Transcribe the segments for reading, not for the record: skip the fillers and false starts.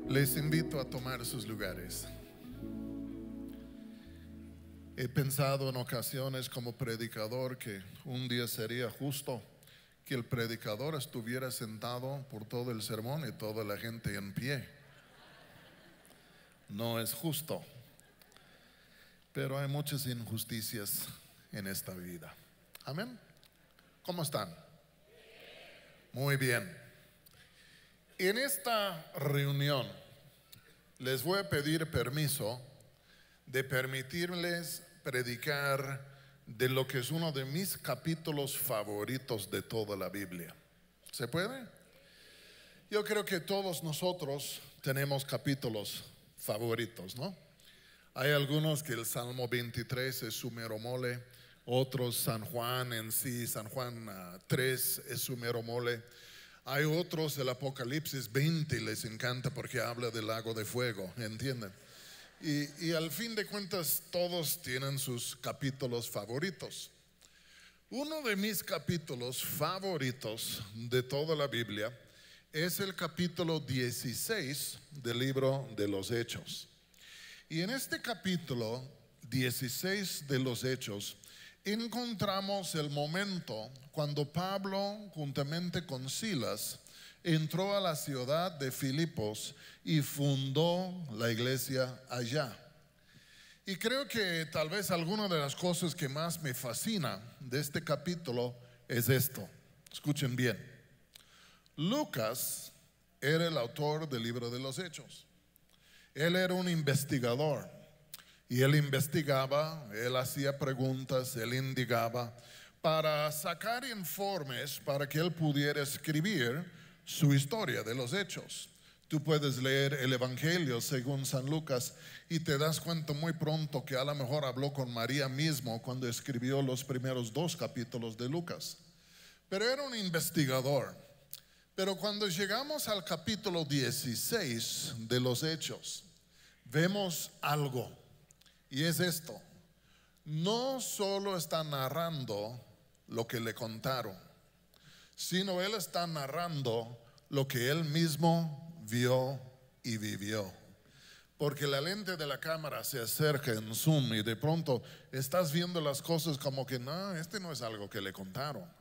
Les invito a tomar sus lugares. He pensado en ocasiones como predicador que un día sería justo que el predicador estuviera sentado por todo el sermón y toda la gente en pie. No es justo, pero hay muchas injusticias en esta vida. Amén. ¿Cómo están? Muy bien. En esta reunión les voy a pedir permiso de permitirles predicar de lo que es uno de mis capítulos favoritos de toda la Biblia. ¿Se puede? Yo creo que todos nosotros tenemos capítulos favoritos, ¿no? Hay algunos que el Salmo 23 es su mero mole, otros San Juan en sí, San Juan 3 es su mero mole. Hay otros, el Apocalipsis 20 les encanta porque habla del lago de fuego, ¿entienden? Y al fin de cuentas todos tienen sus capítulos favoritos. Uno de mis capítulos favoritos de toda la Biblia es el capítulo 16 del libro de los Hechos. Y en este capítulo 16 de los Hechos encontramos el momento cuando Pablo, juntamente con Silas, entró a la ciudad de Filipos y fundó la iglesia allá. Y creo que tal vez alguna de las cosas que más me fascina de este capítulo es esto. Escuchen bien. Lucas era el autor del libro de los Hechos. Él era un investigador. Y él investigaba, él hacía preguntas, él indagaba para sacar informes para que él pudiera escribir su historia de los hechos. Tú puedes leer el Evangelio según San Lucas y te das cuenta muy pronto que a lo mejor habló con María mismo cuando escribió los primeros 2 capítulos de Lucas. Pero era un investigador. Pero cuando llegamos al capítulo 16 de los hechos, vemos algo. Y es esto: no solo está narrando lo que le contaron, sino él está narrando lo que él mismo vio y vivió. Porque la lente de la cámara se acerca en zoom y de pronto estás viendo las cosas como que no, este no es algo que le contaron.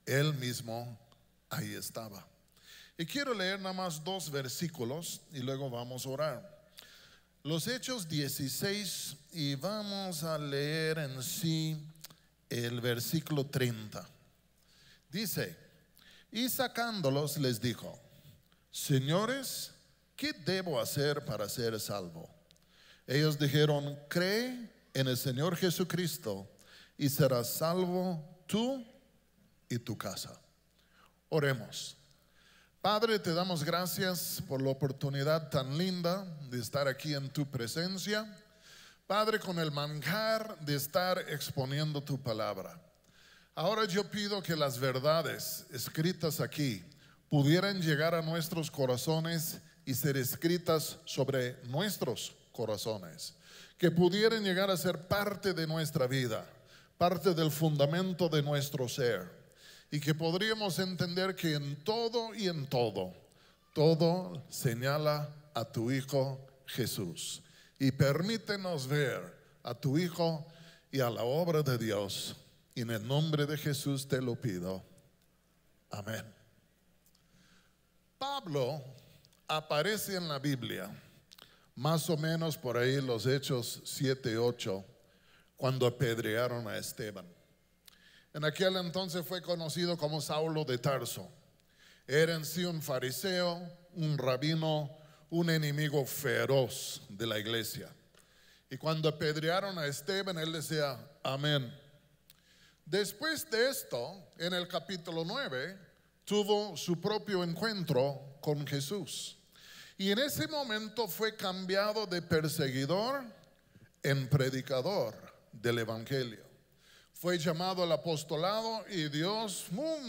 Él mismo ahí estaba. Y quiero leer nada más 2 versículos y luego vamos a orar. Los Hechos 16 y vamos a leer en sí el versículo 30. Dice: y sacándolos les dijo: señores, ¿qué debo hacer para ser salvo? Ellos dijeron: cree en el Señor Jesucristo y serás salvo tú y tu casa. Oremos. Padre, te damos gracias por la oportunidad tan linda de estar aquí en tu presencia. Padre, con el manjar de estar exponiendo tu palabra. Ahora yo pido que las verdades escritas aquí pudieran llegar a nuestros corazones y ser escritas sobre nuestros corazones. Que pudieran llegar a ser parte de nuestra vida, parte del fundamento de nuestro ser. Y que podríamos entender que en todo y en todo, todo señala a tu Hijo Jesús. Y permítenos ver a tu Hijo y a la obra de Dios. Y en el nombre de Jesús te lo pido. Amén. Pablo aparece en la Biblia, más o menos por ahí los Hechos 7 y 8, cuando apedrearon a Esteban. En aquel entonces fue conocido como Saulo de Tarso. Era en sí un fariseo, un rabino, un enemigo feroz de la iglesia. Y cuando apedrearon a Esteban, él decía amén. Después de esto, en el capítulo 9, tuvo su propio encuentro con Jesús. Y en ese momento fue cambiado de perseguidor en predicador del evangelio. Fue llamado al apostolado y Dios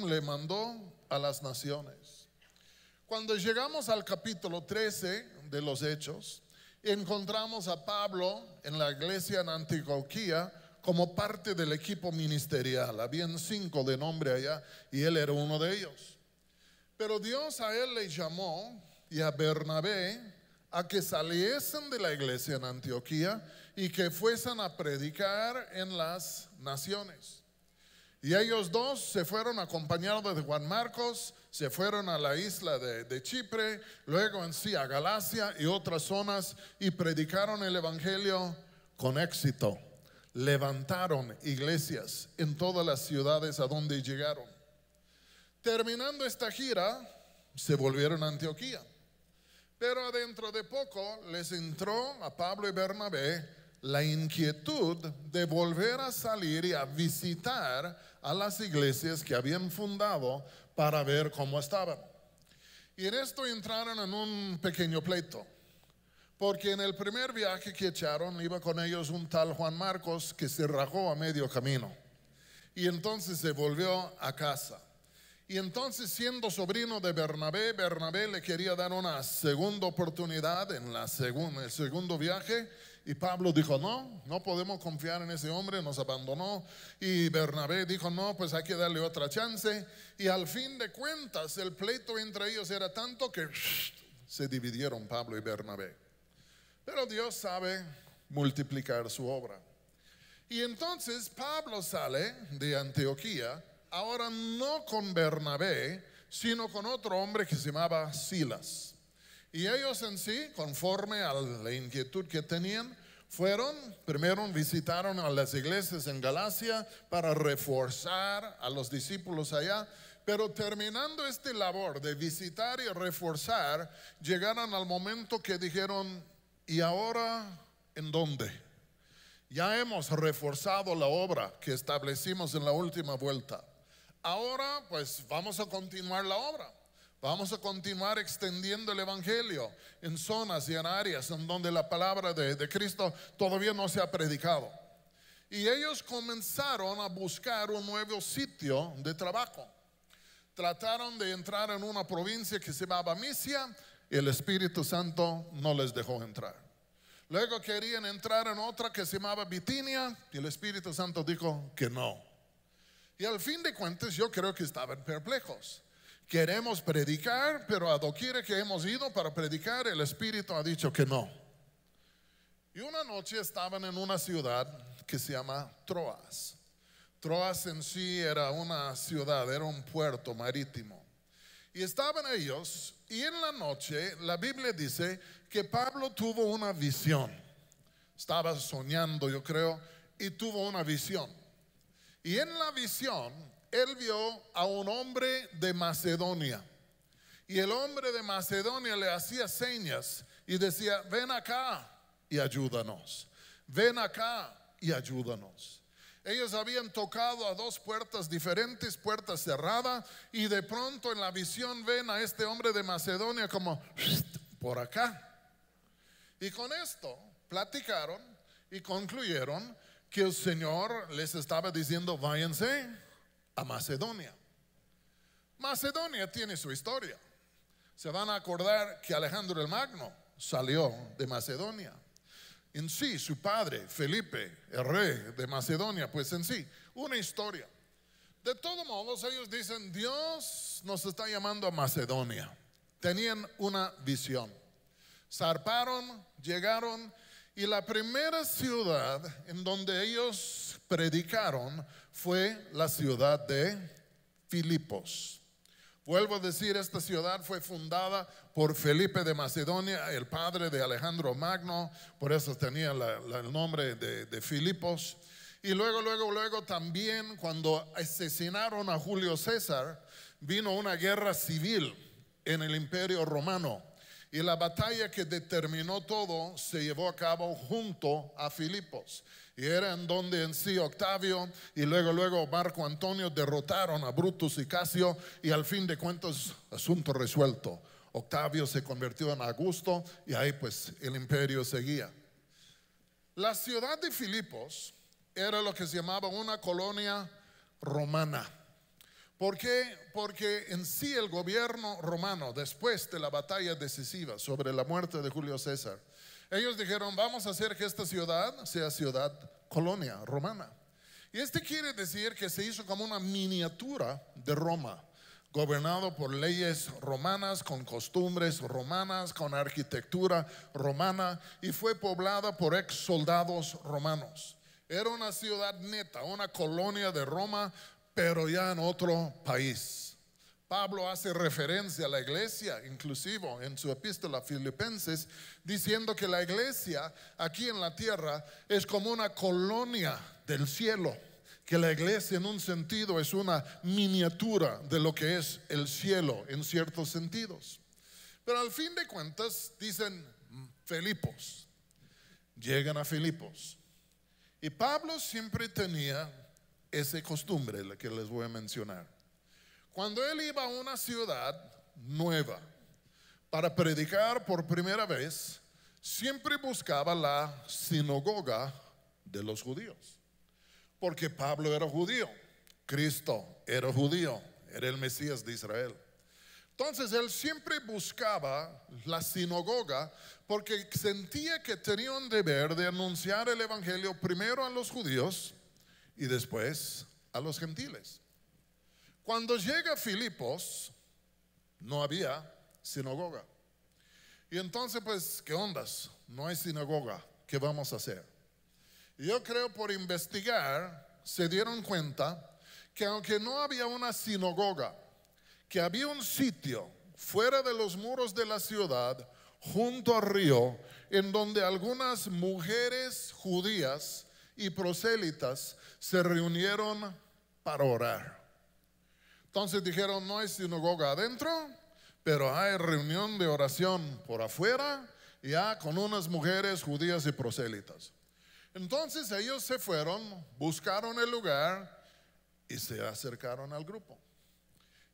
le mandó a las naciones. Cuando llegamos al capítulo 13 de los Hechos, encontramos a Pablo en la iglesia en Antioquía como parte del equipo ministerial. Habían 5 de nombre allá y él era uno de ellos. Pero Dios a él le llamó y a Bernabé a que saliesen de la iglesia en Antioquía y que fuesen a predicar en las naciones. Y ellos dos se fueron acompañados de Juan Marcos, se fueron a la isla de Chipre, luego en sí a Galacia y otras zonas, y predicaron el evangelio con éxito. Levantaron iglesias en todas las ciudades a donde llegaron. Terminando esta gira, se volvieron a Antioquía. Pero dentro de poco les entró a Pablo y Bernabé la inquietud de volver a salir y a visitar a las iglesias que habían fundado para ver cómo estaban. Y en esto entraron en un pequeño pleito, porque en el primer viaje que echaron iba con ellos un tal Juan Marcos que se rajó a medio camino y entonces se volvió a casa. Y entonces, siendo sobrino de Bernabé, Bernabé le quería dar una segunda oportunidad en el segundo viaje. Y Pablo dijo, no podemos confiar en ese hombre, nos abandonó. Y Bernabé dijo, no, pues hay que darle otra chance. Y al fin de cuentas, el pleito entre ellos era tanto que se dividieron Pablo y Bernabé. Pero Dios sabe multiplicar su obra. Y entonces Pablo sale de Antioquía, ahora no con Bernabé, sino con otro hombre que se llamaba Silas. Y ellos en sí, conforme a la inquietud que tenían, primero visitaron a las iglesias en Galacia para reforzar a los discípulos allá. Pero terminando esta labor de visitar y reforzar, llegaron al momento que dijeron, ¿y ahora en dónde? Ya hemos reforzado la obra que establecimos en la última vuelta. Ahora pues vamos a continuar la obra. Vamos a continuar extendiendo el evangelio en zonas y en áreas en donde la palabra de Cristo todavía no se ha predicado. Y ellos comenzaron a buscar un nuevo sitio de trabajo. Trataron de entrar en una provincia que se llamaba Misia y el Espíritu Santo no les dejó entrar. Luego querían entrar en otra que se llamaba Bitinia y el Espíritu Santo dijo que no. Y al fin de cuentas yo creo que estaban perplejos. Queremos predicar, pero a doquiera que hemos ido para predicar, el Espíritu ha dicho que no. Y una noche estaban en una ciudad que se llama Troas. Troas en sí era una ciudad, era un puerto marítimo. Y estaban ellos, y en la noche la Biblia dice que Pablo tuvo una visión. Estaba soñando, yo creo, y tuvo una visión. Y en la visión, él vio a un hombre de Macedonia. Y el hombre de Macedonia le hacía señas y decía, ven acá y ayúdanos. Ven acá y ayúdanos. Ellos habían tocado a dos puertas diferentes, puertas cerradas, y de pronto en la visión ven a este hombre de Macedonia como por acá. Y con esto platicaron y concluyeron que el Señor les estaba diciendo, váyanse a Macedonia. Macedonia tiene su historia. Se van a acordar que Alejandro el Magno salió de Macedonia. En sí, su padre, Felipe, el rey de Macedonia, pues en sí, una historia. De todos modos, ellos dicen, Dios nos está llamando a Macedonia. Tenían una visión. Zarparon, llegaron, y la primera ciudad en donde ellos predicaron fue la ciudad de Filipos. Vuelvo a decir, esta ciudad fue fundada por Felipe de Macedonia, el padre de Alejandro Magno, por eso tenía el nombre de Filipos. Y luego también cuando asesinaron a Julio César, vino una guerra civil en el Imperio Romano. Y la batalla que determinó todo se llevó a cabo junto a Filipos. Y era en donde en sí Octavio y luego Marco Antonio derrotaron a Brutus y Casio, y al fin de cuentas asunto resuelto. Octavio se convirtió en Augusto y ahí pues el imperio seguía. La ciudad de Filipos era lo que se llamaba una colonia romana. ¿Por qué? Porque en sí el gobierno romano, después de la batalla decisiva sobre la muerte de Julio César, ellos dijeron, vamos a hacer que esta ciudad sea ciudad colonia romana. Y quiere decir que se hizo como una miniatura de Roma. gobernado por leyes romanas, con costumbres romanas, con arquitectura romana, y fue poblada por ex soldados romanos. Era una ciudad neta, una colonia de Roma, pero ya en otro país. Pablo hace referencia a la iglesia, inclusive en su epístola a Filipenses, diciendo que la iglesia aquí en la tierra es como una colonia del cielo, que la iglesia en un sentido es una miniatura de lo que es el cielo en ciertos sentidos. Pero al fin de cuentas dicen Filipos, llegan a Filipos. Y Pablo siempre tenía esa costumbre, la que les voy a mencionar. Cuando él iba a una ciudad nueva para predicar por primera vez, siempre buscaba la sinagoga de los judíos. Porque Pablo era judío, Cristo era judío, era el Mesías de Israel. Entonces él siempre buscaba la sinagoga porque sentía que tenía un deber de anunciar el evangelio primero a los judíos y después a los gentiles. Cuando llega a Filipos, no había sinagoga. Y entonces, pues, ¿qué ondas? No hay sinagoga, ¿qué vamos a hacer? Yo creo por investigar se dieron cuenta que aunque no había una sinagoga, que había un sitio fuera de los muros de la ciudad, junto al río, en donde algunas mujeres judías y prosélitas se reunieron para orar. Entonces dijeron, no hay sinagoga adentro, pero hay reunión de oración por afuera, ya con unas mujeres judías y prosélitas. Entonces ellos se fueron, buscaron el lugar y se acercaron al grupo.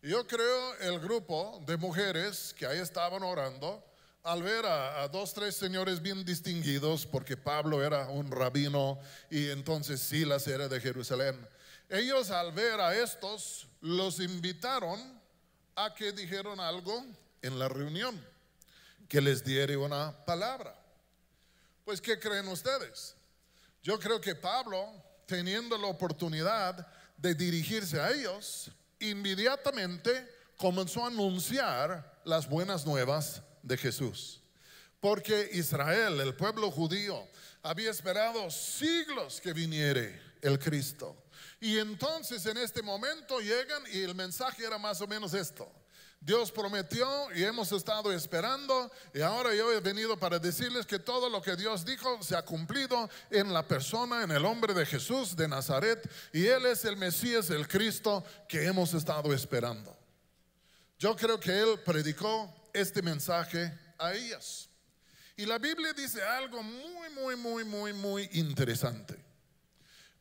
Y yo creo el grupo de mujeres que ahí estaban orando, al ver a dos, tres señores bien distinguidos, porque Pablo era un rabino y entonces Silas era de Jerusalén, ellos al ver a estos los invitaron a que dijeran algo en la reunión, que les diera una palabra. Pues, ¿qué creen ustedes? Yo creo que Pablo, teniendo la oportunidad de dirigirse a ellos, inmediatamente comenzó a anunciar las buenas nuevas de Jesús. Porque Israel, el pueblo judío, había esperado siglos que viniere el Cristo. Y entonces en este momento llegan y el mensaje era más o menos esto: Dios prometió y hemos estado esperando, y ahora yo he venido para decirles que todo lo que Dios dijo se ha cumplido en la persona, en el hombre de Jesús de Nazaret, y Él es el Mesías, el Cristo que hemos estado esperando. Yo creo que Él predicó este mensaje a ellas. Y la Biblia dice algo muy interesante.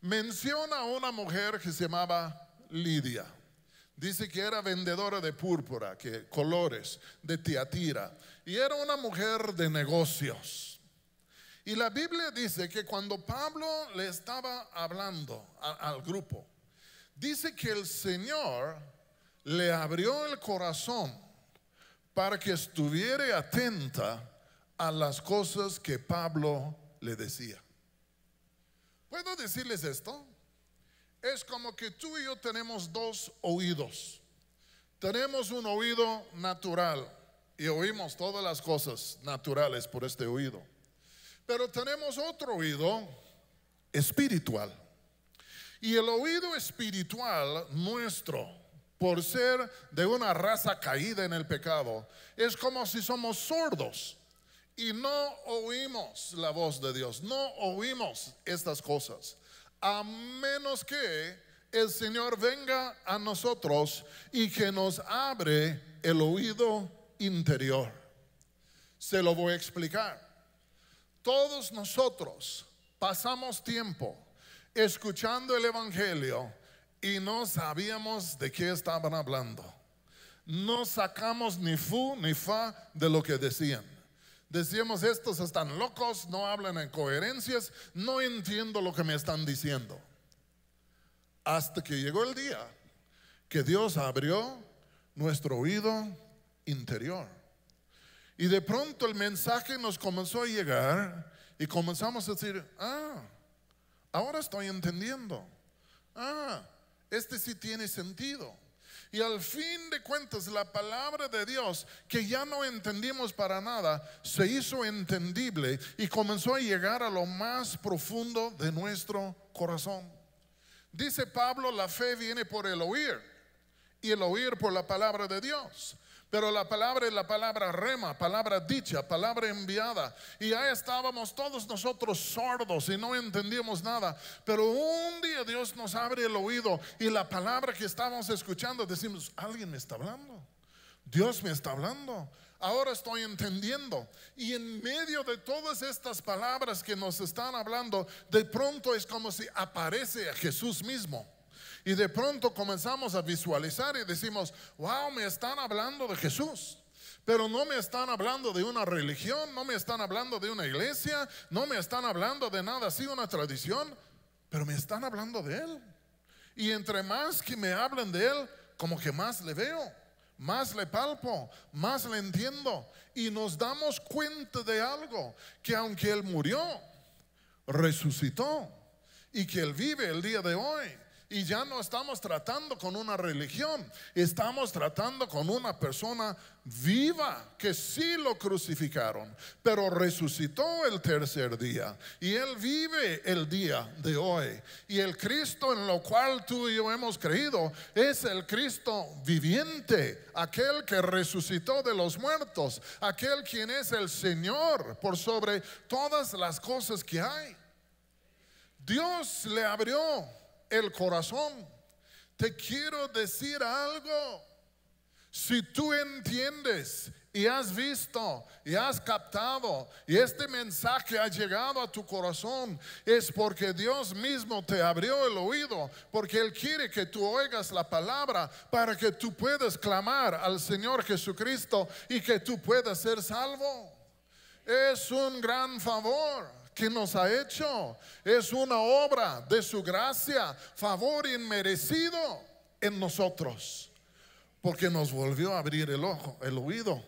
Menciona a una mujer que se llamaba Lidia. Dice que era vendedora de púrpura, que colores, de Tiatira, y era una mujer de negocios. Y la Biblia dice que cuando Pablo le estaba hablando al grupo, dice que el Señor le abrió el corazón para que estuviera atenta a las cosas que Pablo le decía. ¿Puedo decirles esto? Es como que tú y yo tenemos dos oídos. Tenemos un oído natural y oímos todas las cosas naturales por este oído. Pero tenemos otro oído espiritual. Y el oído espiritual nuestro, por ser de una raza caída en el pecado, es como si somos sordos y no oímos la voz de Dios, no oímos estas cosas, a menos que el Señor venga a nosotros y que nos abre el oído interior. Se lo voy a explicar. Todos nosotros pasamos tiempo escuchando el evangelio y no sabíamos de qué estaban hablando. No sacamos ni fu ni fa de lo que decían. Decíamos, estos están locos, no hablan en coherencias, no entiendo lo que me están diciendo. Hasta que llegó el día que Dios abrió nuestro oído interior. Y de pronto el mensaje nos comenzó a llegar y comenzamos a decir, ahora estoy entendiendo. Este sí tiene sentido. Y al fin de cuentas la palabra de Dios, que ya no entendimos para nada, se hizo entendible y comenzó a llegar a lo más profundo de nuestro corazón. Dice Pablo, la fe viene por el oír y el oír por la palabra de Dios. Pero la palabra es la palabra rema, palabra dicha, palabra enviada. Y ya estábamos todos nosotros sordos y no entendíamos nada. Pero un día Dios nos abre el oído y la palabra que estábamos escuchando, decimos, alguien me está hablando. Dios me está hablando. Ahora estoy entendiendo. Y en medio de todas estas palabras que nos están hablando, de pronto es como si aparece a Jesús mismo. Y de pronto comenzamos a visualizar y decimos, wow, me están hablando de Jesús. Pero no me están hablando de una religión, no me están hablando de una iglesia, no me están hablando de nada así, una tradición, pero me están hablando de Él. Y entre más que me hablen de Él, como que más le veo, más le palpo, más le entiendo. Y nos damos cuenta de algo, que aunque Él murió, resucitó y que Él vive el día de hoy. Y ya no estamos tratando con una religión, estamos tratando con una persona viva que sí lo crucificaron, pero resucitó el tercer día y Él vive el día de hoy. Y el Cristo en lo cual tú y yo hemos creído es el Cristo viviente, aquel que resucitó de los muertos, aquel quien es el Señor por sobre todas las cosas que hay. Dios le abrió el corazón. Te quiero decir algo. Si tú entiendes y has visto y has captado y este mensaje ha llegado a tu corazón, es porque Dios mismo te abrió el oído, porque Él quiere que tú oigas la palabra para que tú puedas clamar al Señor Jesucristo y que tú puedas ser salvo. Es un gran favor que nos ha hecho, es una obra de su gracia, favor inmerecido en nosotros, porque nos volvió a abrir el ojo, el oído.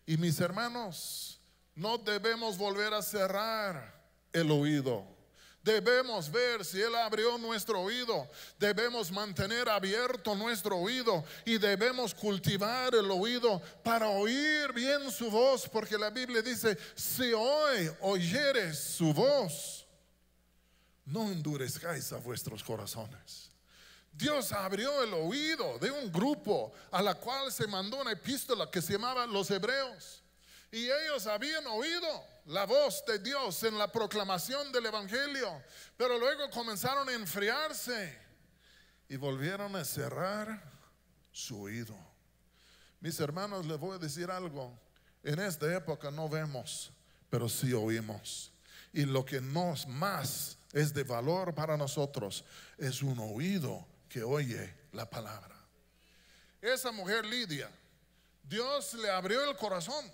Y mis hermanos, no debemos volver a cerrar el oído. Debemos ver si Él abrió nuestro oído. Debemos mantener abierto nuestro oído y debemos cultivar el oído para oír bien su voz, porque la Biblia dice, si hoy oyeres su voz, no endurezcáis a vuestros corazones. Dios abrió el oído de un grupo a la cual se mandó una epístola que se llamaba los Hebreos. Y ellos habían oído la voz de Dios en la proclamación del Evangelio, pero luego comenzaron a enfriarse y volvieron a cerrar su oído. Mis hermanos, les voy a decir algo. En esta época no vemos, pero sí oímos. Y lo que nos más es de valor para nosotros es un oído que oye la palabra. Esa mujer Lidia, Dios le abrió el corazón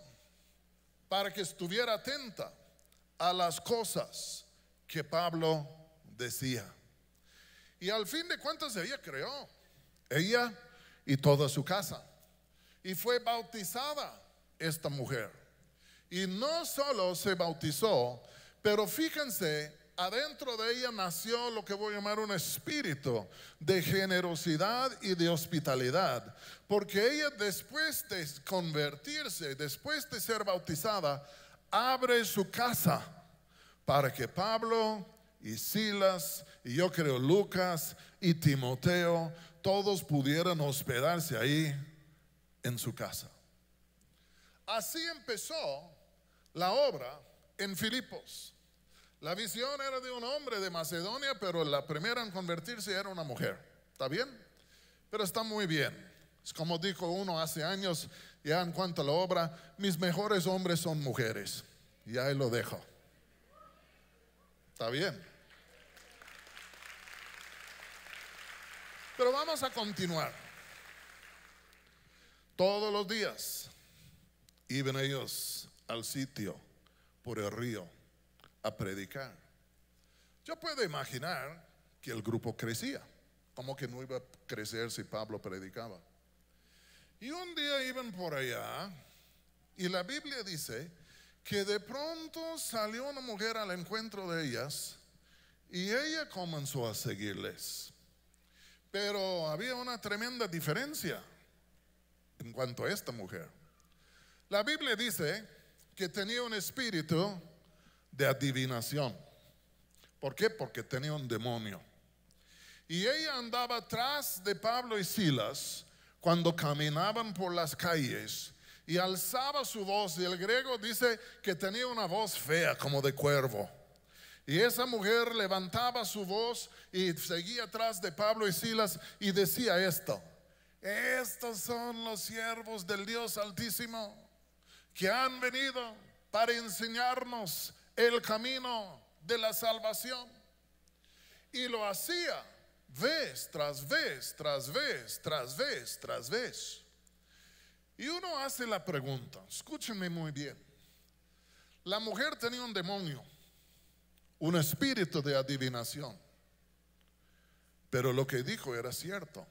para que estuviera atenta a las cosas que Pablo decía. Y al fin de cuentas ella creó, ella y toda su casa. Y fue bautizada esta mujer. Y no solo se bautizó, pero fíjense, adentro de ella nació lo que voy a llamar un espíritu de generosidad y de hospitalidad, porque ella, después de convertirse, después de ser bautizada, abre su casa para que Pablo y Silas y yo creo Lucas y Timoteo todos pudieran hospedarse ahí en su casa. Así empezó la obra en Filipos. La visión era de un hombre de Macedonia, pero la primera en convertirse era una mujer. ¿Está bien? Pero está muy bien. Es como dijo uno hace años, ya en cuanto a la obra, mis mejores hombres son mujeres. Y ahí lo dejo. ¿Está bien? Pero vamos a continuar. Todos los días iban ellos al sitio por el río a predicar. Yo puedo imaginar que el grupo crecía. Como que no iba a crecer si Pablo predicaba. Y un día iban por allá y la Biblia dice que de pronto salió una mujer al encuentro de ellas y ella comenzó a seguirles. Pero había una tremenda diferencia en cuanto a esta mujer. La Biblia dice que tenía un espíritu de adivinación. ¿Por qué? Porque tenía un demonio. Y ella andaba atrás de Pablo y Silas cuando caminaban por las calles y alzaba su voz. Y el griego dice que tenía una voz fea como de cuervo. Y esa mujer levantaba su voz y seguía atrás de Pablo y Silas y decía esto: estos son los siervos del Dios Altísimo que han venido para enseñarnos el camino de la salvación. Y lo hacía vez tras vez, tras vez, tras vez, tras vez. Y uno hace la pregunta, escúchenme muy bien. La mujer tenía un demonio, un espíritu de adivinación, pero lo que dijo era cierto.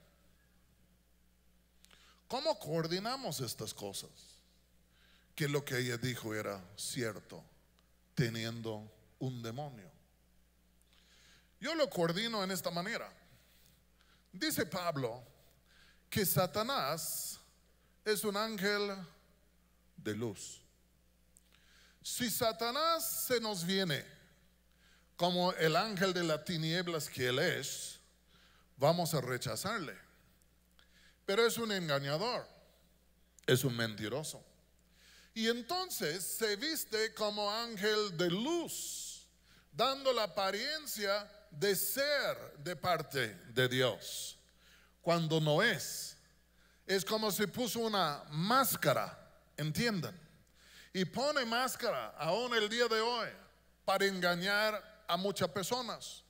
¿Cómo coordinamos estas cosas? Que lo que ella dijo era cierto, teniendo un demonio. Yo lo coordino en esta manera. Dice Pablo que Satanás es un ángel de luz. Si Satanás se nos viene como el ángel de las tinieblas que él es, vamos a rechazarle. Pero es un engañador, es un mentiroso. Y entonces se viste como ángel de luz, dando la apariencia de ser de parte de Dios, cuando no es. Es como si puso una máscara, entiendan, y pone máscara aún el día de hoy para engañar a muchas personas.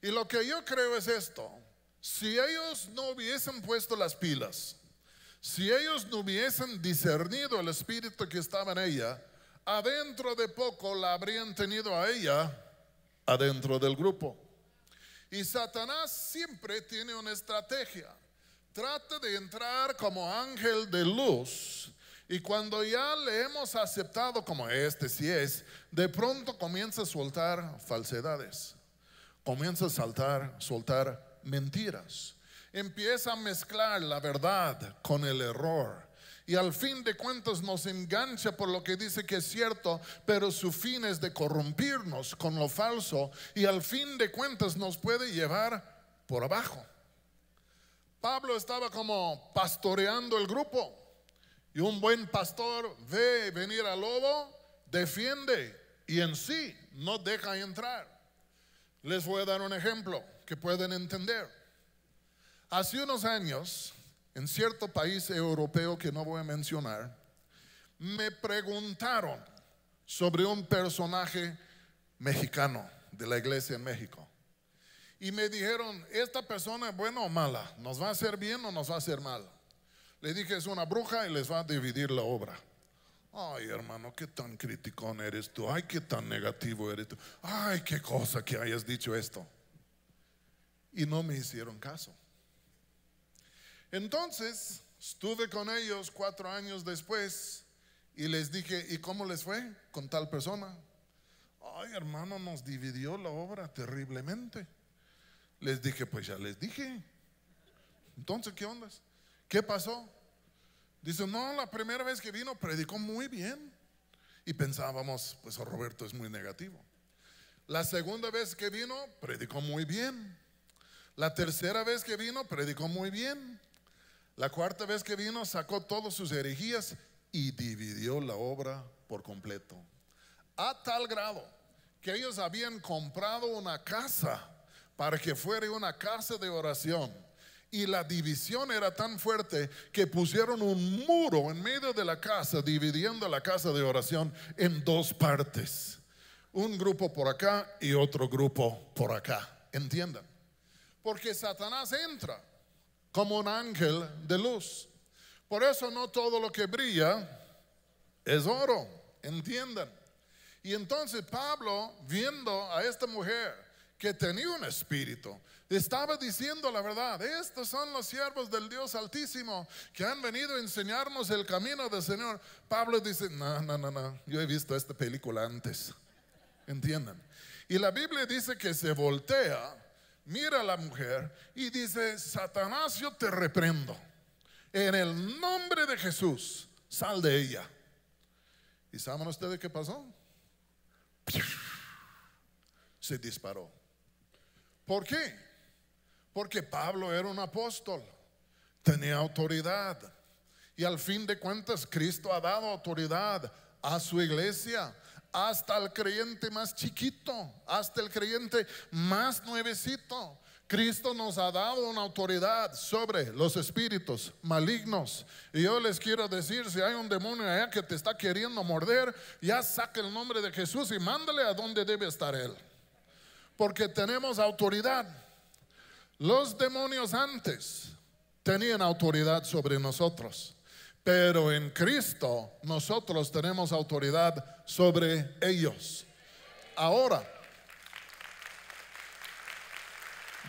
Y lo que yo creo es esto: si ellos no hubiesen puesto las pilas, si ellos no hubiesen discernido el espíritu que estaba en ella, adentro de poco la habrían tenido a ella adentro del grupo. Y Satanás siempre tiene una estrategia. Trata de entrar como ángel de luz, y cuando ya le hemos aceptado como este sí es, de pronto comienza a soltar falsedades, comienza a soltar mentiras, empieza a mezclar la verdad con el error. Y al fin de cuentas nos engancha por lo que dice que es cierto, pero su fin es de corrompirnos con lo falso, y al fin de cuentas nos puede llevar por abajo. Pablo estaba como pastoreando el grupo, y un buen pastor ve venir al lobo, defiende y en sí no deja entrar. Les voy a dar un ejemplo que pueden entender. Hace unos años, en cierto país europeo que no voy a mencionar, me preguntaron sobre un personaje mexicano de la iglesia en México. Y me dijeron, ¿esta persona es buena o mala? ¿Nos va a hacer bien o nos va a hacer mal? Le dije, es una bruja y les va a dividir la obra. Ay, hermano, qué tan criticón eres tú. Ay, qué tan negativo eres tú. Ay, qué cosa que hayas dicho esto. Y no me hicieron caso. Entonces estuve con ellos 4 años después y les dije, ¿y cómo les fue con tal persona? Ay, hermano, nos dividió la obra terriblemente. Les dije, pues ya les dije. Entonces, ¿qué onda? ¿Qué pasó? Dice, no, la primera vez que vino predicó muy bien. Y pensábamos, pues Roberto es muy negativo. La segunda vez que vino predicó muy bien. La tercera vez que vino predicó muy bien. La cuarta vez que vino sacó todas sus herejías y dividió la obra por completo. A tal grado que ellos habían comprado una casa para que fuera una casa de oración. Y la división era tan fuerte que pusieron un muro en medio de la casa, dividiendo la casa de oración en 2 partes. Un grupo por acá y otro grupo por acá. ¿Entiendan? Porque Satanás entra como un ángel de luz. Por eso no todo lo que brilla es oro. Entiendan. Y entonces Pablo, viendo a esta mujer que tenía un espíritu, estaba diciendo la verdad. Estos son los siervos del Dios Altísimo que han venido a enseñarnos el camino del Señor. Pablo dice, no, yo he visto esta película antes. ¿Entiendan? Y la Biblia dice que se voltea, mira a la mujer y dice: Satanás, yo te reprendo. En el nombre de Jesús, sal de ella. ¿Y saben ustedes qué pasó? Se disparó. ¿Por qué? Porque Pablo era un apóstol, tenía autoridad. Y al fin de cuentas, Cristo ha dado autoridad a su iglesia, hasta el creyente más chiquito, hasta el creyente más nuevecito. Cristo nos ha dado una autoridad sobre los espíritus malignos. Y yo les quiero decir, si hay un demonio allá que te está queriendo morder, ya saca el nombre de Jesús y mándale a donde debe estar él. Porque tenemos autoridad. Los demonios antes tenían autoridad sobre nosotros, pero en Cristo nosotros tenemos autoridad sobre ellos. Ahora,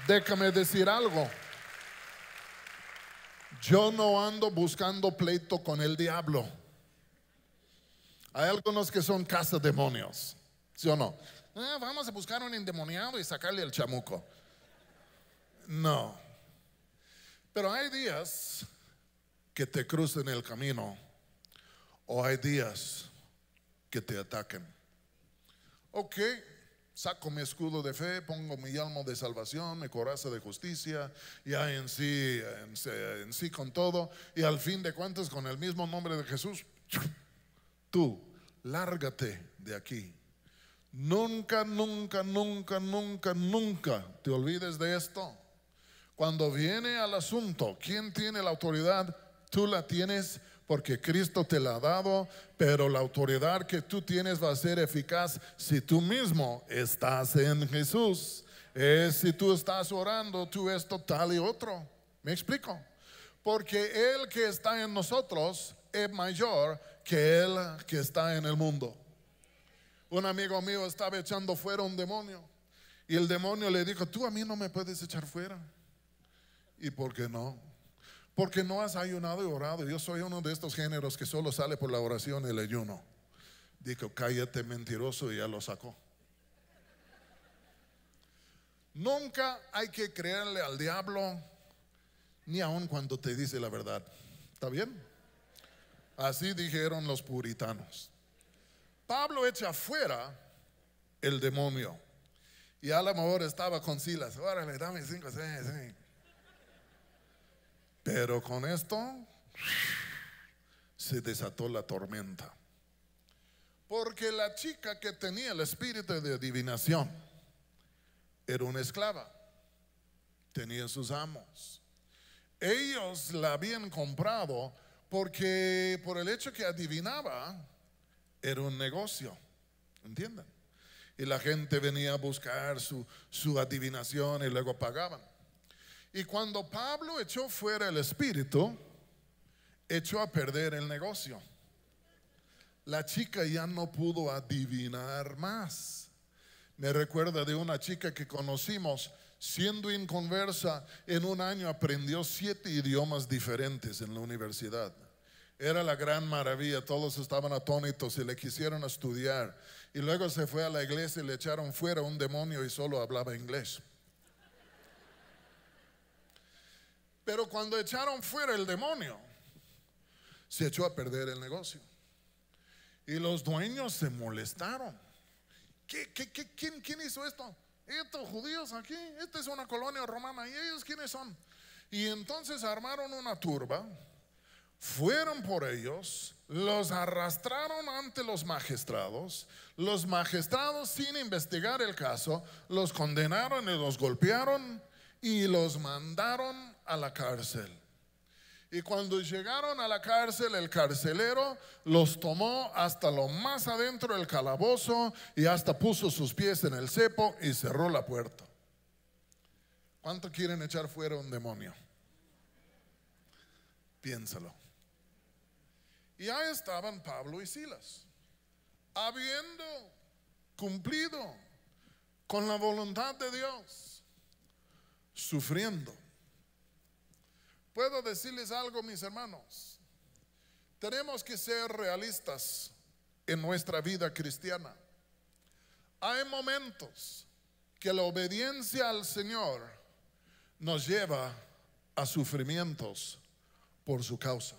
déjame decir algo. Yo no ando buscando pleito con el diablo. Hay algunos que son cazademonios, ¿sí o no? Vamos a buscar un endemoniado y sacarle el chamuco. No. Pero hay días que te crucen el camino, o hay días que te ataquen. Ok, saco mi escudo de fe, pongo mi yelmo de salvación, mi coraza de justicia, ya en sí con todo, y al fin de cuentas, con el mismo nombre de Jesús, tú, lárgate de aquí. Nunca, nunca, nunca, nunca, nunca te olvides de esto. Cuando viene al asunto, ¿quién tiene la autoridad? Tú la tienes porque Cristo te la ha dado, pero la autoridad que tú tienes va a ser eficaz si tú mismo estás en Jesús. Si tú estás orando, tú esto, tal y otro. ¿Me explico? Porque el que está en nosotros es mayor que el que está en el mundo. Un amigo mío estaba echando fuera un demonio y el demonio le dijo: tú a mí no me puedes echar fuera. ¿Y por qué no? Porque no has ayunado y orado. Yo soy uno de estos géneros que solo sale por la oración y el ayuno. Dijo: cállate, mentiroso, y ya lo sacó. Nunca hay que creerle al diablo, ni aun cuando te dice la verdad. ¿Está bien? Así dijeron los puritanos. Pablo echa fuera el demonio y a lo mejor estaba con Silas: órale, dame 5, 6, 6. Pero con esto se desató la tormenta, porque la chica que tenía el espíritu de adivinación era una esclava, tenía sus amos. Ellos la habían comprado porque por el hecho que adivinaba era un negocio, ¿entienden? Y la gente venía a buscar su adivinación y luego pagaban. Y cuando Pablo echó fuera el espíritu, echó a perder el negocio. La chica ya no pudo adivinar más. Me recuerda de una chica que conocimos, siendo inconversa, en un año aprendió 7 idiomas diferentes en la universidad. Era la gran maravilla, todos estaban atónitos y le quisieron estudiar. Y luego se fue a la iglesia y le echaron fuera un demonio y solo hablaba inglés. Pero cuando echaron fuera el demonio, se echó a perder el negocio. Y los dueños se molestaron. ¿Quién hizo esto? Estos judíos aquí, esta es una colonia romana, ¿y ellos quiénes son? Y entonces armaron una turba, fueron por ellos, los arrastraron ante los magistrados sin investigar el caso, los condenaron y los golpearon y los mandaron a la cárcel. Y cuando llegaron a la cárcel, el carcelero los tomó hasta lo más adentro del calabozo y hasta puso sus pies en el cepo y cerró la puerta. ¿Cuánto quieren echar fuera un demonio? Piénsalo. Y ahí estaban Pablo y Silas, habiendo cumplido con la voluntad de Dios, sufriendo. Puedo decirles algo, mis hermanos. Tenemos que ser realistas en nuestra vida cristiana. Hay momentos que la obediencia al Señor nos lleva a sufrimientos por su causa.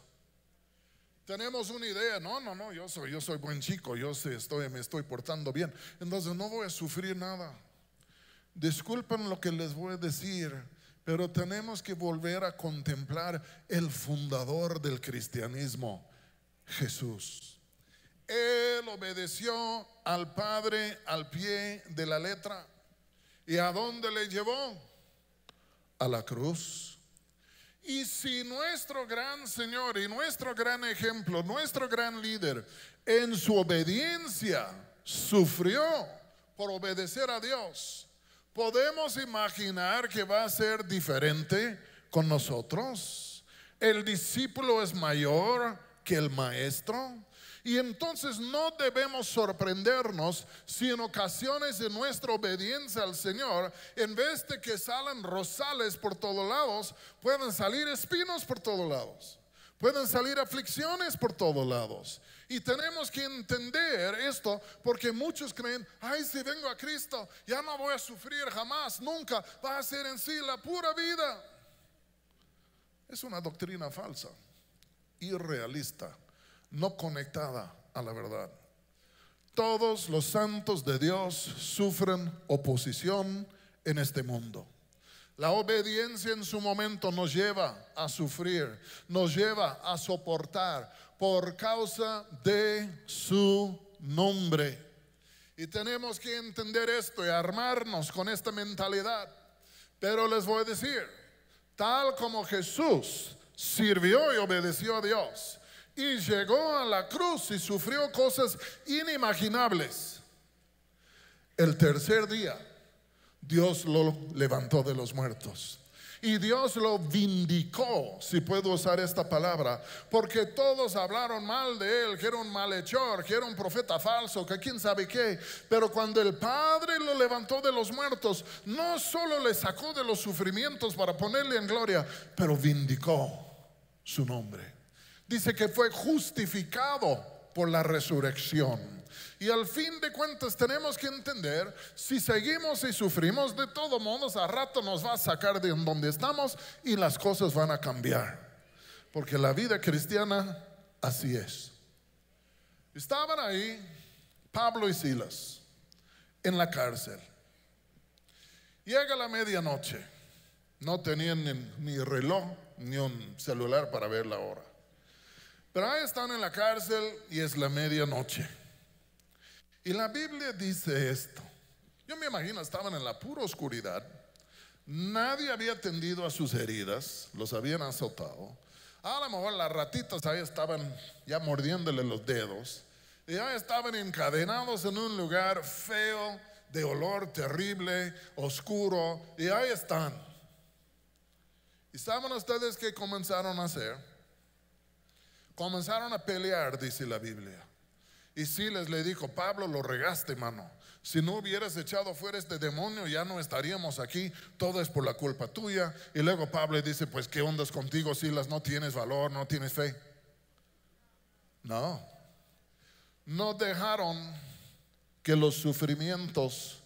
Tenemos una idea, no, yo soy buen chico, me estoy portando bien, entonces no voy a sufrir nada. Disculpen lo que les voy a decir, pero tenemos que volver a contemplar el fundador del cristianismo, Jesús. Él obedeció al Padre al pie de la letra. ¿Y a dónde le llevó? A la cruz. Y si nuestro gran Señor y nuestro gran ejemplo, nuestro gran líder, en su obediencia sufrió por obedecer a Dios, ¿podemos imaginar que va a ser diferente con nosotros? El discípulo es mayor que el maestro. Y entonces no debemos sorprendernos si en ocasiones de nuestra obediencia al Señor, en vez de que salen rosales por todos lados, pueden salir espinos por todos lados, pueden salir aflicciones por todos lados. Y tenemos que entender esto, porque muchos creen, ay, si vengo a Cristo ya no voy a sufrir jamás, nunca, va a ser en sí la pura vida. Es una doctrina falsa, irrealista, no conectada a la verdad. Todos los santos de Dios sufren oposición en este mundo. La obediencia en su momento nos lleva a sufrir, nos lleva a soportar por causa de su nombre. Y tenemos que entender esto y armarnos con esta mentalidad. Pero les voy a decir, tal como Jesús sirvió y obedeció a Dios, y llegó a la cruz y sufrió cosas inimaginables, el tercer día Dios lo levantó de los muertos. Y Dios lo vindicó, si puedo usar esta palabra, porque todos hablaron mal de él, que era un malhechor, que era un profeta falso, que quién sabe qué. Pero cuando el Padre lo levantó de los muertos, no solo le sacó de los sufrimientos para ponerle en gloria, pero vindicó su nombre. Dice que fue justificado por la resurrección. Y al fin de cuentas tenemos que entender, si seguimos y sufrimos, de todos modos a rato nos va a sacar de donde estamos y las cosas van a cambiar. Porque la vida cristiana así es. Estaban ahí Pablo y Silas en la cárcel. Llega la medianoche. No tenían ni reloj ni un celular para ver la hora. Pero ahí están en la cárcel y es la medianoche. Y la Biblia dice esto. Yo me imagino, estaban en la pura oscuridad. Nadie había atendido a sus heridas, los habían azotado. A lo mejor las ratitas ahí estaban ya mordiéndole los dedos. Y ya estaban encadenados en un lugar feo, de olor terrible, oscuro. Y ahí están. ¿Y saben ustedes qué comenzaron a hacer? Comenzaron a pelear, dice la Biblia. Y Silas le dijo, Pablo, lo regaste, mano. Si no hubieras echado fuera este demonio, ya no estaríamos aquí. Todo es por la culpa tuya. Y luego Pablo le dice, pues ¿qué ondas contigo, Silas? ¿No tienes valor? ¿No tienes fe? No dejaron que los sufrimientos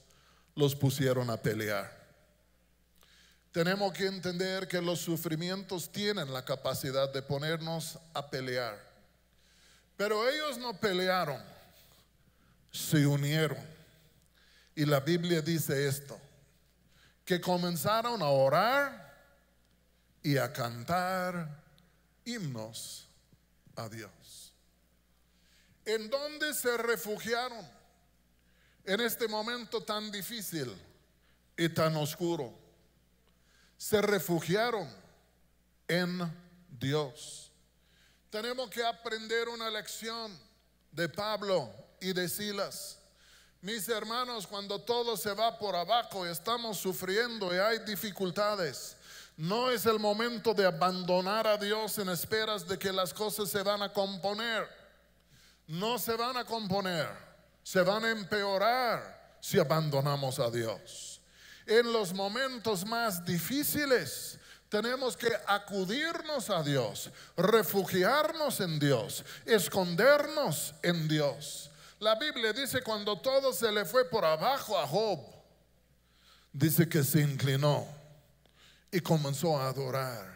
los pusieron a pelear. Tenemos que entender que los sufrimientos tienen la capacidad de ponernos a pelear. Pero ellos no pelearon, se unieron. Y la Biblia dice esto, que comenzaron a orar y a cantar himnos a Dios. ¿En dónde se refugiaron en este momento tan difícil y tan oscuro? Se refugiaron en Dios. Tenemos que aprender una lección de Pablo y de Silas. Mis hermanos, cuando todo se va por abajo y estamos sufriendo y hay dificultades, no es el momento de abandonar a Dios en esperas de que las cosas se van a componer. No se van a componer, se van a empeorar si abandonamos a Dios. En los momentos más difíciles tenemos que acudirnos a Dios, refugiarnos en Dios, escondernos en Dios. La Biblia dice, cuando todo se le fue por abajo a Job, dice que se inclinó y comenzó a adorar.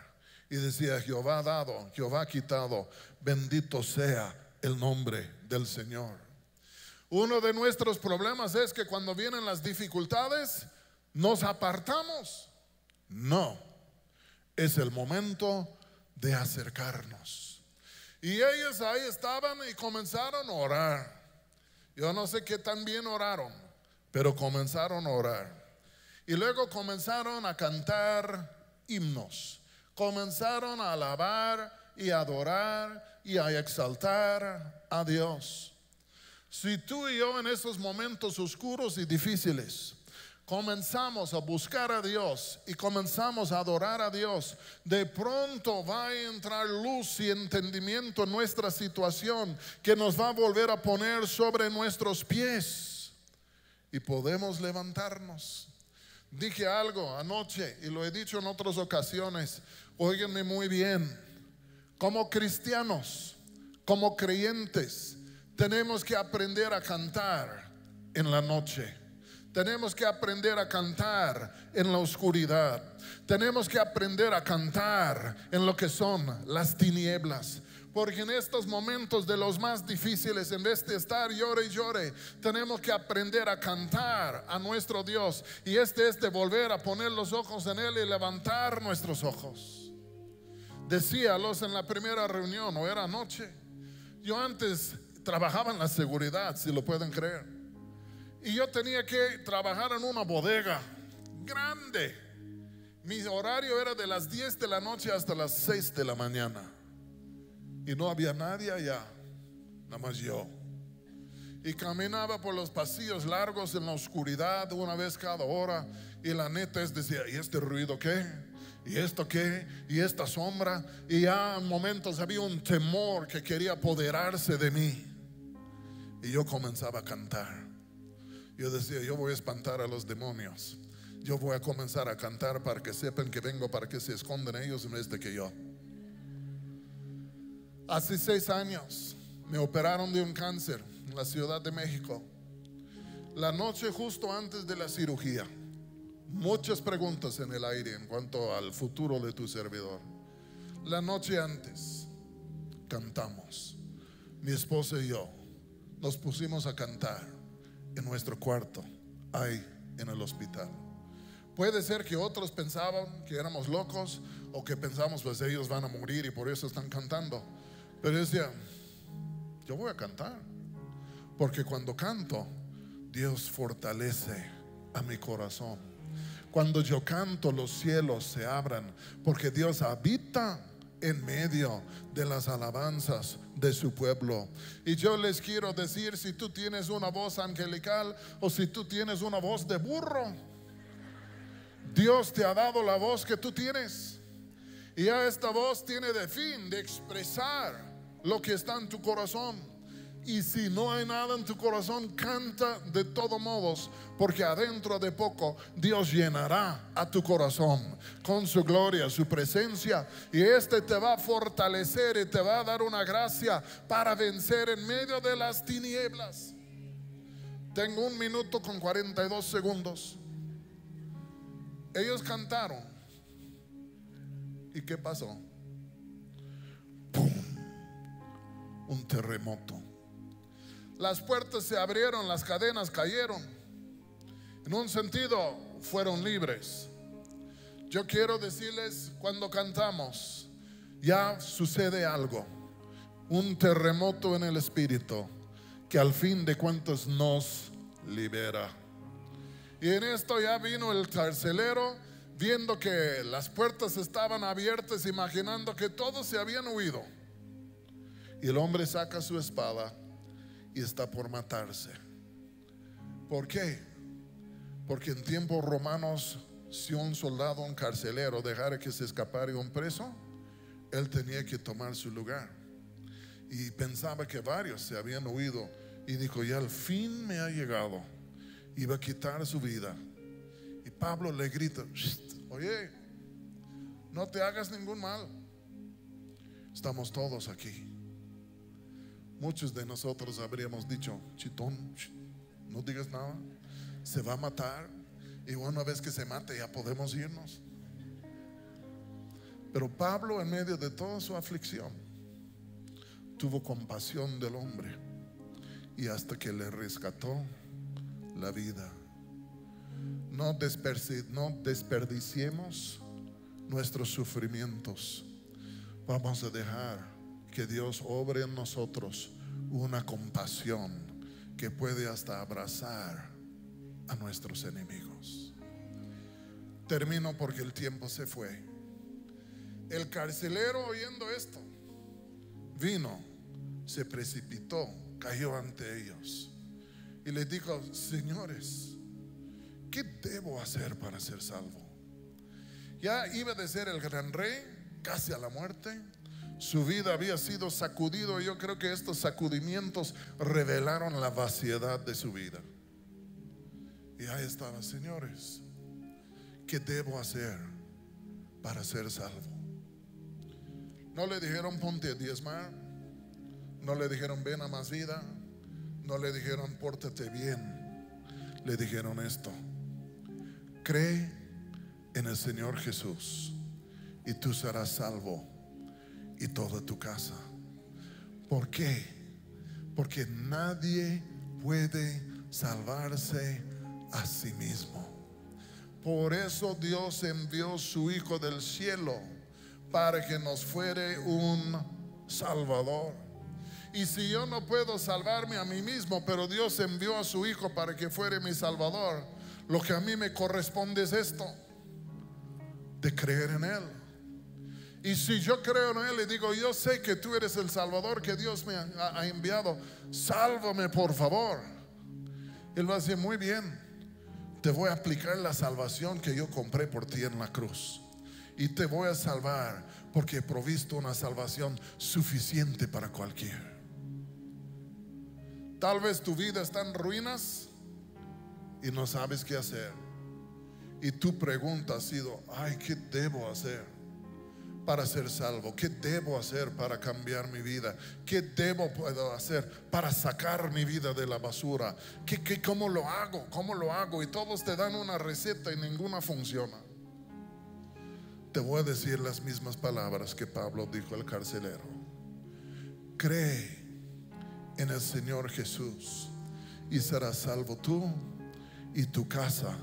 Y decía: Jehová ha dado, Jehová ha quitado, bendito sea el nombre del Señor. Uno de nuestros problemas es que cuando vienen las dificultades nos apartamos. No, es el momento de acercarnos. Y ellos ahí estaban y comenzaron a orar. Yo no sé qué tan bien oraron, pero comenzaron a orar. Y luego comenzaron a cantar himnos. Comenzaron a alabar y adorar y a exaltar a Dios. Si tú y yo en esos momentos oscuros y difíciles comenzamos a buscar a Dios y comenzamos a adorar a Dios, de pronto va a entrar luz y entendimiento en nuestra situación que nos va a volver a poner sobre nuestros pies y podemos levantarnos. Dije algo anoche y lo he dicho en otras ocasiones. Óiganme muy bien. Como cristianos, como creyentes, tenemos que aprender a cantar en la noche. Tenemos que aprender a cantar en la oscuridad. Tenemos que aprender a cantar en lo que son las tinieblas. Porque en estos momentos de los más difíciles, en vez de estar llore y llore, tenemos que aprender a cantar a nuestro Dios. Y es de volver a poner los ojos en Él y levantar nuestros ojos. Decíalos en la primera reunión, o era anoche. Yo antes trabajaba en la seguridad, si lo pueden creer. Y yo tenía que trabajar en una bodega grande. Mi horario era de las 10 de la noche hasta las 6 de la mañana. Y no había nadie allá, nada más yo. Y caminaba por los pasillos largos en la oscuridad una vez cada hora. Y la neta decía: ¿y este ruido qué? ¿Y esto qué? ¿Y esta sombra? Y ya en momentos había un temor que quería apoderarse de mí. Y yo comenzaba a cantar. Yo decía: yo voy a espantar a los demonios. Yo voy a comenzar a cantar para que sepan que vengo, para que se escondan ellos en vez de que yo. Hace 6 años me operaron de un cáncer en la Ciudad de México. La noche justo antes de la cirugía, muchas preguntas en el aire en cuanto al futuro de tu servidor. La noche antes cantamos. Mi esposa y yo nos pusimos a cantar en nuestro cuarto, ahí en el hospital. Puede ser que otros pensaban que éramos locos, o que pensamos: pues ellos van a morir y por eso están cantando. Pero yo decía: yo voy a cantar, porque cuando canto, Dios fortalece a mi corazón. Cuando yo canto, los cielos se abran, porque Dios habita en medio de las alabanzas de su pueblo. Y yo les quiero decir: si tú tienes una voz angelical o si tú tienes una voz de burro, Dios te ha dado la voz que tú tienes. Y ya esta voz tiene de fin de expresar lo que está en tu corazón. Y si no hay nada en tu corazón, canta de todos modos, porque adentro de poco Dios llenará a tu corazón con su gloria, su presencia, y te va a fortalecer y te va a dar una gracia para vencer en medio de las tinieblas. Tengo 1 minuto con 42 segundos. Ellos cantaron. ¿Y qué pasó? ¡Pum! Un terremoto. Las puertas se abrieron, las cadenas cayeron. En un sentido, fueron libres. Yo quiero decirles, cuando cantamos, ya sucede algo, un terremoto en el espíritu, que al fin de cuentas nos libera. Y en esto ya vino el carcelero, viendo que las puertas estaban abiertas, imaginando que todos se habían huido. Y el hombre saca su espada y está por matarse. ¿Por qué? Porque en tiempos romanos, si un soldado, un carcelero, dejara que se escapara un preso, él tenía que tomar su lugar. Y pensaba que varios se habían huido, y dijo: ya al fin me ha llegado. Iba a quitar su vida. Y Pablo le grita: oye, no te hagas ningún mal. Estamos todos aquí. Muchos de nosotros habríamos dicho: chitón, no digas nada, se va a matar. y una vez que se mate ya podemos irnos. Pero Pablo, en medio de toda su aflicción, tuvo compasión del hombre, y hasta que le rescató la vida. No desperdiciemos nuestros sufrimientos. Vamos a dejar que Dios obre en nosotros una compasión que puede hasta abrazar a nuestros enemigos. Termino porque el tiempo se fue. El carcelero, oyendo esto, vino, se precipitó, cayó ante ellos y les dijo: señores, ¿qué debo hacer para ser salvo? Ya iba de ser el gran rey, casi a la muerte. Su vida había sido sacudido. Yo creo que estos sacudimientos revelaron la vaciedad de su vida. Y ahí estaba: señores, ¿qué debo hacer para ser salvo? No le dijeron ponte a diezmar, no le dijeron ven a más vida, no le dijeron pórtate bien. Le dijeron esto: cree en el Señor Jesús y tú serás salvo y toda tu casa. ¿Por qué? Porque nadie puede salvarse a sí mismo. Por eso Dios envió su Hijo del cielo, para que nos fuere un Salvador. Y si yo no puedo salvarme a mí mismo, pero Dios envió a su Hijo para que fuere mi Salvador, lo que a mí me corresponde es esto: de creer en Él. Y si yo creo en Él, le digo: yo sé que tú eres el Salvador que Dios me ha enviado, sálvame por favor. Él va a decir: muy bien, te voy a aplicar la salvación que yo compré por ti en la cruz, y te voy a salvar porque he provisto una salvación suficiente para cualquiera. Tal vez tu vida está en ruinas y no sabes qué hacer, y tu pregunta ha sido: ay, ¿qué debo hacer para ser salvo? ¿Qué debo hacer para cambiar mi vida? ¿Qué puedo hacer para sacar mi vida de la basura? ¿Cómo lo hago? ¿Cómo lo hago? Y todos te dan una receta y ninguna funciona. Te voy a decir las mismas palabras que Pablo dijo al carcelero: cree en el Señor Jesús y serás salvo tú y tu casa,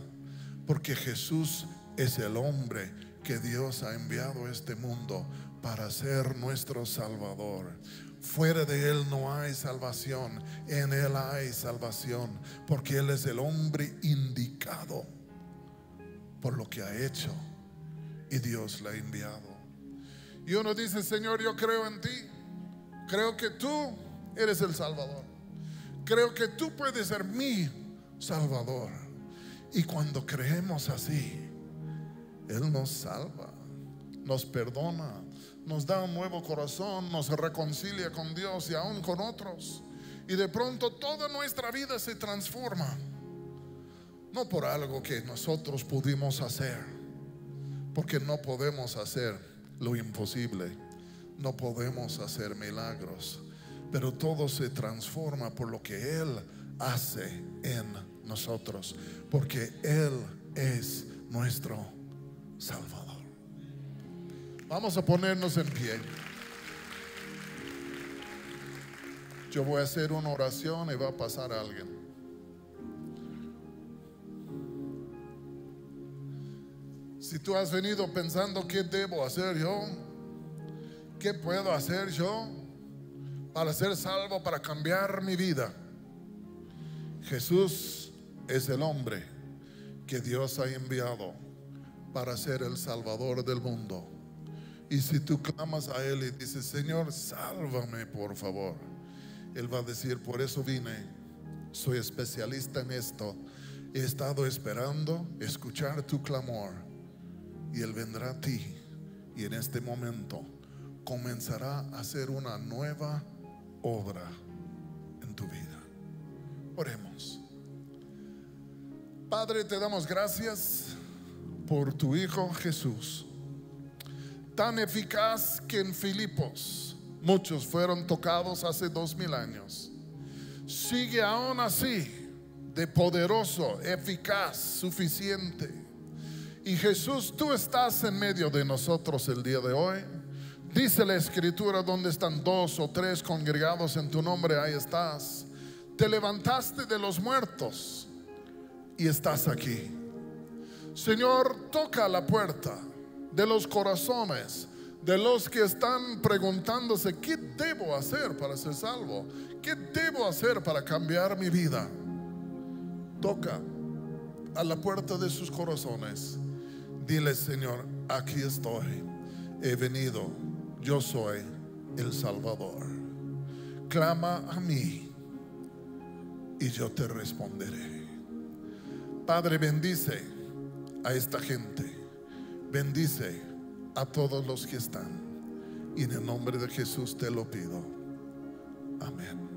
porque Jesús es el hombre que Dios ha enviado a este mundo para ser nuestro Salvador. Fuera de Él no hay salvación, en Él hay salvación, porque Él es el hombre indicado por lo que ha hecho, y Dios la ha enviado. Y uno dice: Señor, yo creo en ti, creo que tú eres el Salvador, creo que tú puedes ser mi Salvador. Y cuando creemos así, Él nos salva, nos perdona, nos da un nuevo corazón, nos reconcilia con Dios y aún con otros. Y de pronto toda nuestra vida se transforma, no por algo que nosotros pudimos hacer, porque no podemos hacer lo imposible, no podemos hacer milagros, pero todo se transforma por lo que Él hace en nosotros, porque Él es nuestro Salvador. Vamos a ponernos en pie. Yo voy a hacer una oración y va a pasar a alguien. Si tú has venido pensando: ¿qué debo hacer yo? ¿Qué puedo hacer yo para ser salvo, para cambiar mi vida? Jesús es el hombre que Dios ha enviado para ser el Salvador del mundo. Y si tú clamas a Él y dices: Señor, sálvame por favor, Él va a decir: por eso vine, soy especialista en esto, he estado esperando escuchar tu clamor. Y Él vendrá a ti, y en este momento comenzará a hacer una nueva obra en tu vida. Oremos. Padre, te damos gracias por tu Hijo Jesús, tan eficaz que en Filipos muchos fueron tocados hace 2000 años. Sigue aún así de poderoso, eficaz, suficiente. Y Jesús, tú estás en medio de nosotros el día de hoy. Dice la Escritura: donde están dos o tres congregados en tu nombre, ahí estás. Te levantaste de los muertos y estás aquí. Señor, toca la puerta de los corazones de los que están preguntándose: ¿qué debo hacer para ser salvo? ¿Qué debo hacer para cambiar mi vida? Toca a la puerta de sus corazones. Dile: Señor, aquí estoy, he venido, yo soy el Salvador. Clama a mí y yo te responderé. Padre, bendice a esta gente, bendice a todos los que están, y en el nombre de Jesús te lo pido. Amén.